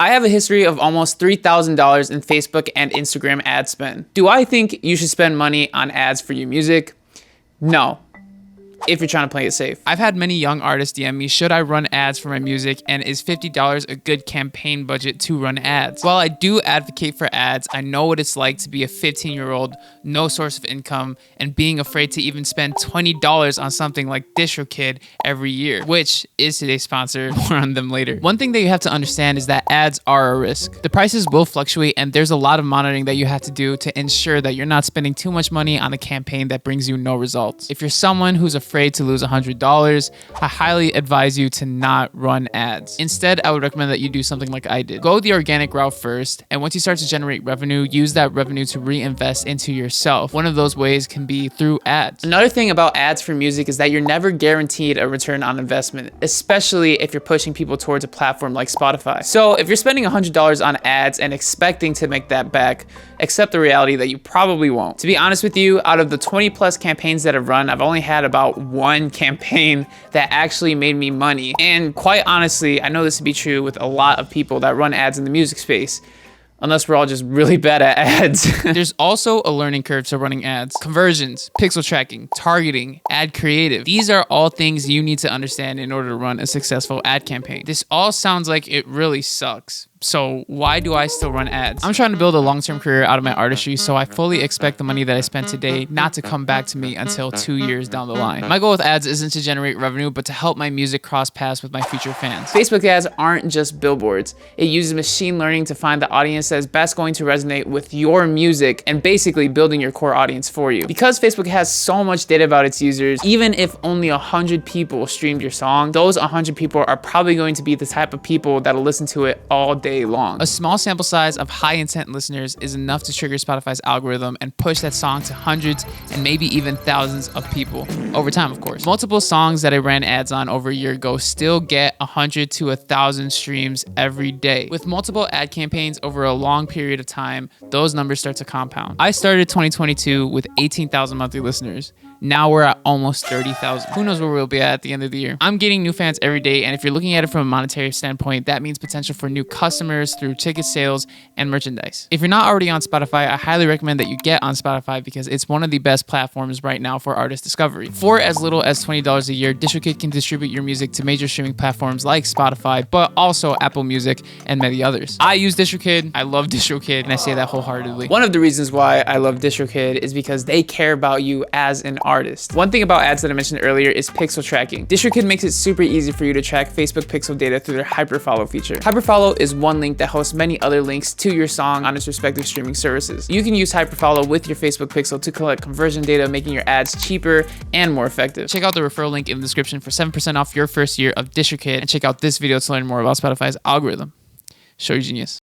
I have a history of almost $3,000 in Facebook and Instagram ad spend. Do I think you should spend money on ads for your music? No. If you're trying to play it safe. I've had many young artists DM me, should I run ads for my music, and is $50 a good campaign budget to run ads? While I do advocate for ads, I know what it's like to be a 15-year-old, no source of income, and being afraid to even spend $20 on something like DistroKid every year, which is today's sponsor. More on them later. One thing that you have to understand is that ads are a risk. The prices will fluctuate, and there's a lot of monitoring that you have to do to ensure that you're not spending too much money on a campaign that brings you no results. If you're someone who's afraid to lose $100, I highly advise you to not run ads. Instead, I would recommend that you do something like I did. Go the organic route first, and once you start to generate revenue, use that revenue to reinvest into yourself. One of those ways can be through ads. Another thing about ads for music is that you're never guaranteed a return on investment, especially if you're pushing people towards a platform like Spotify. So if you're spending $100 on ads and expecting to make that back, accept the reality that you probably won't. To be honest with you, out of the 20 plus campaigns that I've run, I've only had about one campaign that actually made me money. And quite honestly, I know this to be true with a lot of people that run ads in the music space. Unless we're all just really bad at ads. There's also a learning curve to running ads. Conversions, pixel tracking, targeting, ad creative. These are all things you need to understand in order to run a successful ad campaign. This all sounds like it really sucks. So why do I still run ads? I'm trying to build a long-term career out of my artistry, so I fully expect the money that I spent today not to come back to me until 2 years down the line. My goal with ads isn't to generate revenue, but to help my music cross paths with my future fans. Facebook ads aren't just billboards. It uses machine learning to find the audience that is best going to resonate with your music and basically building your core audience for you. Because Facebook has so much data about its users, even if only 100 people streamed your song, those 100 people are probably going to be the type of people that'll listen to it all day long. A small sample size of high intent listeners is enough to trigger Spotify's algorithm and push that song to hundreds and maybe even thousands of people over time, of course. Multiple songs that I ran ads on over a year ago still get 100 to 1,000 streams every day. With multiple ad campaigns over a long period of time, those numbers start to compound. I started 2022 with 18,000 monthly listeners. Now we're at almost 30,000. Who knows where we'll be at the end of the year. I'm getting new fans every day, and if you're looking at it from a monetary standpoint, that means potential for new customers through ticket sales and merchandise. If you're not already on Spotify, I highly recommend that you get on Spotify because it's one of the best platforms right now for artist discovery. For as little as $20 a year, DistroKid can distribute your music to major streaming platforms like Spotify, but also Apple Music and many others. I use DistroKid, I love DistroKid, and I say that wholeheartedly. One of the reasons why I love DistroKid is because they care about you as an artist. One thing about ads that I mentioned earlier is pixel tracking. DistroKid makes it super easy for you to track Facebook pixel data through their hyperfollow feature. Hyperfollow is one link that hosts many other links to your song on its respective streaming services. You can use hyperfollow with your Facebook pixel to collect conversion data, making your ads cheaper and more effective. Check out the referral link in the description for 7% off your first year of DistroKid, and check out this video to learn more about Spotify's algorithm. Show your genius.